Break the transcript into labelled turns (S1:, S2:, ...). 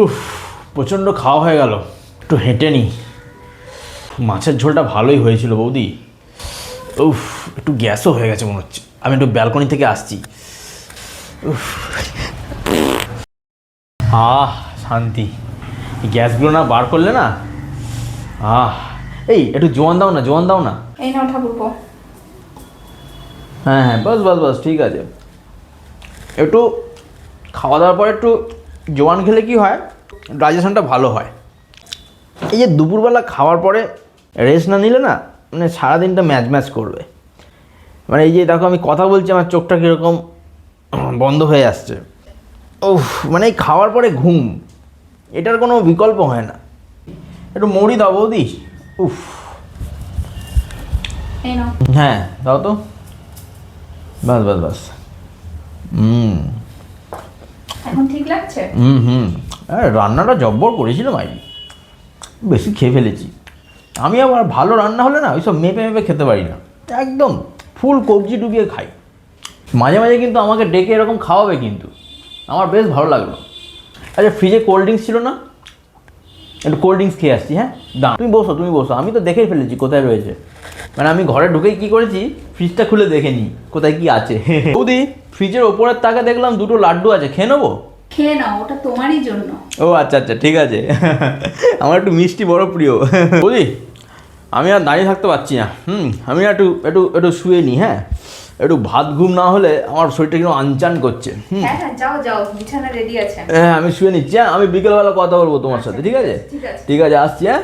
S1: উফ, প্রচণ্ড খাওয়া হয়ে গেল, একটু হেঁটে নিই। মাছের ঝোলটা ভালোই হয়েছিল বৌদি। উফ, একটু গ্যাসও হয়ে গেছে মনে হচ্ছে। আমি একটু ব্যালকনি থেকে আসছি। উফ, শান্তি। এই গ্যাসগুলো না বার করলে না, এই একটু জোয়ান দাও না, জোয়ান দাও না।
S2: এই নাও ঠাকুরপো।
S1: হ্যাঁ হ্যাঁ, বাস বাস বাস, ঠিক আছে। একটু খাওয়া দাওয়ার পরে একটু জোয়ান খেলে কি হয়, ডাইজেশনটা ভালো হয়। এই যে দুপুরবেলা খাওয়ার পরে রেস্ট না নিলে না, মানে সারাদিনটা ম্যাচ ম্যাচ করবে। মানে এই যে দেখো আমি কথা বলছি, আমার চোখটা কীরকম বন্ধ হয়ে আসছে। উফ, মানে এই খাওয়ার পরে ঘুম, এটার কোনো বিকল্প হয় না। একটু মুড়ি দাও বৌদি। উফ,
S2: এই নাও।
S1: হ্যাঁ দাও তো, বাস বাস বাস।
S2: এখন ঠিক লাগছে?
S1: রান্নাটা জব্বর করেছিল মাইরি, বেশি খেয়ে ফেলেছি আমি। আবার ভালো রান্না হলে না ওইসব মেপে মেপে খেতে পারি না, একদম ফুল কবজি ডুবিয়ে খাই। মাঝে মাঝে কিন্তু আমাকে ডেকে এরকম খাওয়াবে, কিন্তু আমার বেশ ভালো লাগলো। আচ্ছা, ফ্রিজে কোল্ড ড্রিঙ্কস ছিল না, একটু কোল্ড ড্রিঙ্কস খেয়ে আসছি। হ্যাঁ দাঁড়া, তুমি বসো, তুমি বসো, আমি তো দেখেই ফেলেছি কোথায় রয়েছে। মানে আমি ঘরে ঢুকেই কী করেছি, ফ্রিজটা খুলে দেখে নিই কোথায় কি আছে। বৌদি, ফ্রিজের ওপরের তাকে দেখলাম দুটো লাড্ডু আছে, খেয়ে নেবো?
S2: খেয়ে নাও, ওটা তোমারই জন্য।
S1: ও আচ্ছা আচ্ছা, ঠিক আছে। আমার একটু মিষ্টি বড় প্রিয়। বৌদি, আমি আর দাঁড়িয়ে থাকতে পারছি না। আমি একটু একটু একটু শুয়ে নিই। হ্যাঁ, একটু ভাত ঘুম না হলে আমার শরীরটা কিন্তু আনচান করছে।
S2: হ্যাঁ হ্যাঁ, যাও যাও, বিছানা রেডি আছে।
S1: হ্যাঁ, আমি শুয়ে নিচ্ছি। হ্যাঁ, আমি বিকেলবেলা কথা বলবো তোমার সাথে, ঠিক আছে?
S2: ঠিক আছে।
S1: ঠিক আছে, আসছি। হ্যাঁ।